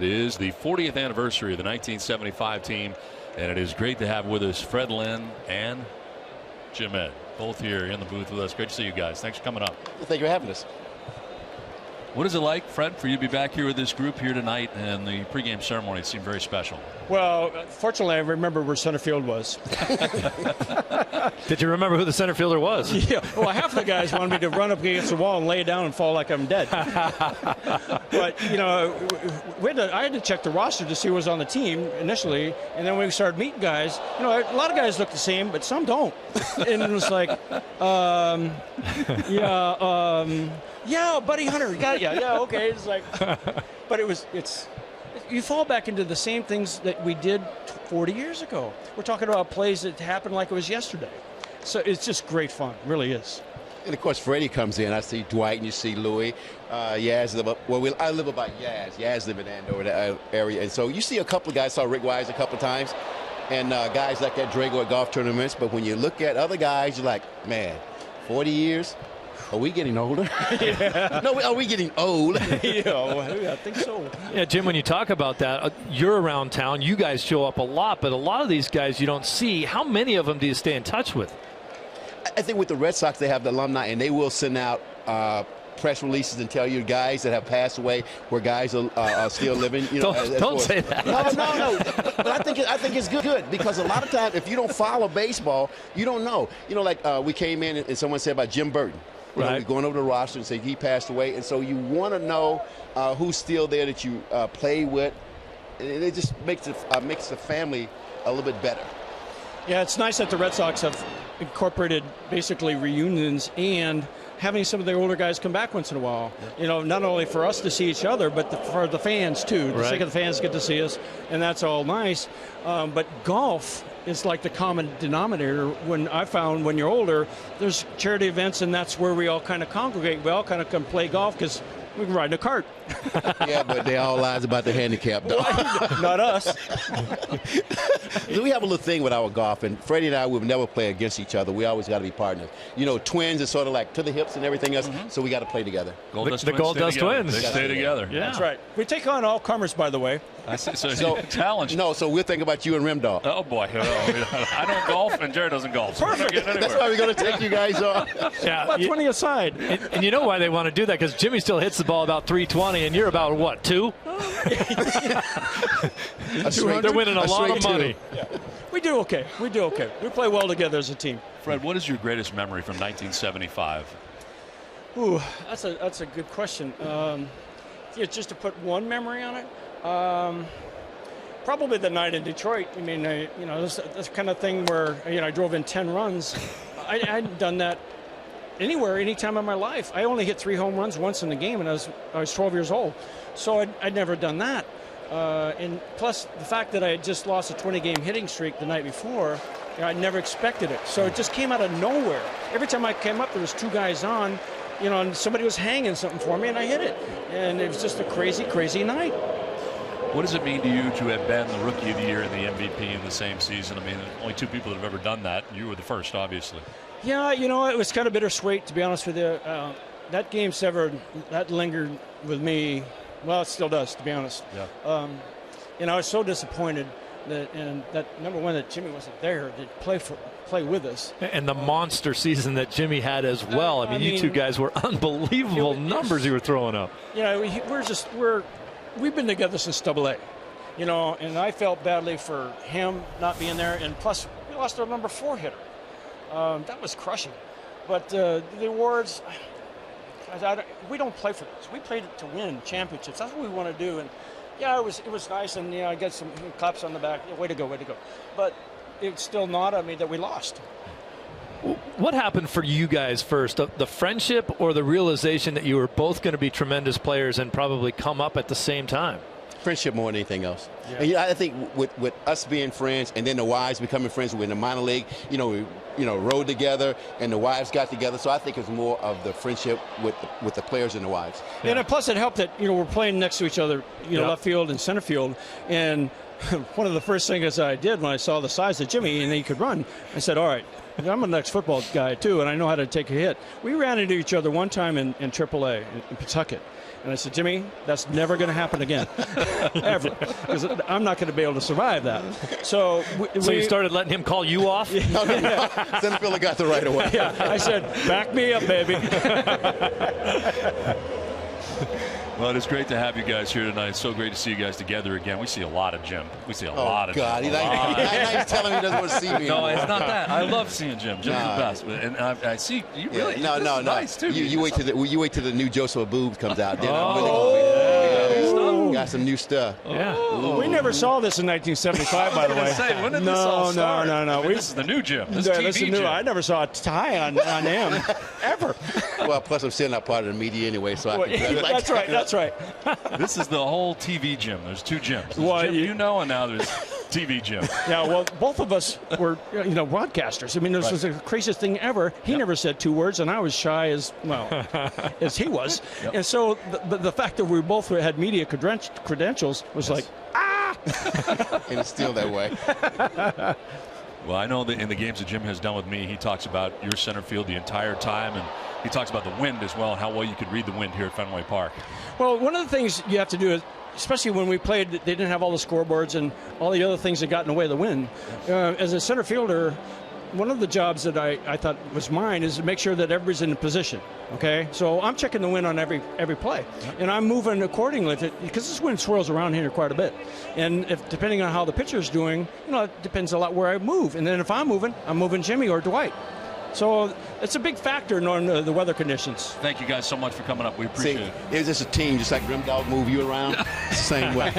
It is the 40th anniversary of the 1975 team, and it is great to have with us Fred Lynn and Jim Ed, both here in the booth with us. Great to see you guys. Thanks for coming up. Well, thank you for having us. What is it like, Fred, for you to be back here with this group here tonight? And the pregame ceremony seemed very special. Well, fortunately, I remember where center field was. Did you remember who the center fielder was? Yeah. Well, half the guys wanted me to run up against the wall and lay down and fall like I'm dead. But, you know, I had to check the roster to see who was on the team initially. And then when we started meeting guys, you know, a lot of guys look the same, but some don't. And it was like, yeah, Buddy Hunter, got it. Yeah, okay. It's like, but you fall back into the same things that we did 40 years ago. We're talking about plays that happened like it was yesterday. So it's just great fun. It really is. And of course, Freddie comes in. I see Dwight and you see Louie. Yaz live up. Well, I live about Yaz. Yaz live in Andover, that area. And so you see a couple of guys. Saw Rick Wise a couple of times. And guys like that Drago at golf tournaments. But when you look at other guys, you're like, man, 40 years? Are we getting older? Yeah. No, are we getting old? I think so. Yeah, Jim, when you talk about that, you're around town. You guys show up a lot, but a lot of these guys you don't see. How many of them do you stay in touch with? I think with the Red Sox, they have the alumni, and they will send out press releases and tell you guys that have passed away where guys are still living. You know, don't say that. No. But I think it's good because a lot of times if you don't follow baseball, you don't know. You know, like we came in and someone said about Jim Burton. You know, we're going over the roster and say he passed away, and so you want to know who's still there that you play with. And it just makes the family a little bit better. Yeah, it's nice that the Red Sox have incorporated basically reunions and having some of the older guys come back once in a while. Yeah. You know, not only for us to see each other, but for the fans too. The sake of the fans get to see us, and that's all nice. But golf is like the common denominator. When you're older, there's charity events, and that's where we all kind of congregate. We all kind of come play golf because we can ride in a cart. Yeah, but they all lies about the handicap, though. Not us. We have a little thing with our golf, and Freddie and I will never play against each other. We always got to be partners. You know, twins are sort of like to the hips and everything else, so we got to play together. The Gold Dust Twins. They stay together. Yeah. That's right. We take on all comers, by the way. I see. So challenge. No, so we'll think about you and Rimdall. Oh, boy. I don't golf, and Jared doesn't golf. So perfect. That's why we're going to take you guys on. Yeah, about 20 aside. And you know why they want to do that? Because Jimmy still hits the ball about 320, and you're about, what, 2? They're winning a lot of money. Yeah. We do okay. We play well together as a team. Fred, what is your greatest memory from 1975? Ooh, that's a good question. Just to put one memory on it, probably the night in Detroit. I mean, this kind of thing where I drove in 10 runs. I hadn't done that anywhere, any time in my life. I only hit 3 home runs once in the game, and I was 12 years old, so I'd never done that. And plus the fact that I had just lost a 20-game hitting streak the night before, I never expected it. So it just came out of nowhere. Every time I came up, there was 2 guys on, and somebody was hanging something for me, and I hit it. And it was just a crazy, crazy night. What does it mean to you to have been the Rookie of the Year and the MVP in the same season? I mean, only 2 people that have ever done that. You were the first, obviously. Yeah, it was kind of bittersweet, to be honest with you. That Game 7, that lingered with me. Well, it still does, to be honest. Yeah. I was so disappointed that number one, that Jimmy wasn't there to play with us. And the monster season that Jimmy had as well. I mean, you 2 guys were unbelievable numbers you were throwing up. We've been together since AA. And I felt badly for him not being there, and plus we lost our number 4 hitter. That was crushing. But the awards, we don't play for this. We played to win championships. That's what we want to do. And yeah, it was nice, and I got some claps on the back. Way to go. But it's still not that we lost. What happened for you guys first? The friendship or the realization that you were both going to be tremendous players and probably come up at the same time? Friendship more than anything else. Yeah. And I think with us being friends, and then the wives becoming friends in the minor league, we rode together, and the wives got together. So I think it's more of the friendship with the players and the wives. Yeah. And plus, it helped that we're playing next to each other, left field and center field, and one of the first things I did when I saw the size of Jimmy and he could run, I said, all right, I'm an ex-football guy too, and I know how to take a hit. We ran into each other one time in AAA in Pawtucket. And I said, Jimmy, that's never going to happen again, ever, because I'm not going to be able to survive that. So you started letting him call you off? Center fielder got the right away. Yeah, I said, back me up, baby. Well, it is great to have you guys here tonight. It's so great to see you guys together again. We see a lot of Jim. We see a lot of God. Jim. He's telling me he doesn't want to see me No, anymore. it's not that. I love seeing Jim. Jim's the best. And I see you really. No. Nice too. You wait till the new Joseph Boobs comes out. Then got some new stuff. Yeah. We never saw this in 1975, by the way. When did this all start? No. This is the new Jim. This is TV Jim. I never saw a tie on him, ever. Well, plus I'm still not part of the media anyway, so I can That's right. This is the whole TV Jim. There's two Jims. Well, Jim and now there's TV Jim. Yeah, well, both of us were, broadcasters. I mean, this was the craziest thing ever. He never said two words, and I was shy as as he was. Yep. And so the fact that we both had media credentials was like, and it's still that way. Well, I know that in the games that Jim has done with me, he talks about your center field the entire time, and he talks about the wind as well, and how well you could read the wind here at Fenway Park. Well, one of the things you have to do is, especially when we played, they didn't have all the scoreboards and all the other things that got in the way of the wind. As a center fielder, one of the jobs that I thought was mine is to make sure that everybody's in position. Okay, so I'm checking the wind on every play, and I'm moving accordingly because this wind swirls around here quite a bit. And if depending on how the pitcher's doing, it depends a lot where I move. And then if I'm moving Jimmy or Dwight. So it's a big factor knowing the weather conditions. Thank you guys so much for coming up. We appreciate it. It was just a team, just like Grim Dog move you around. Same way.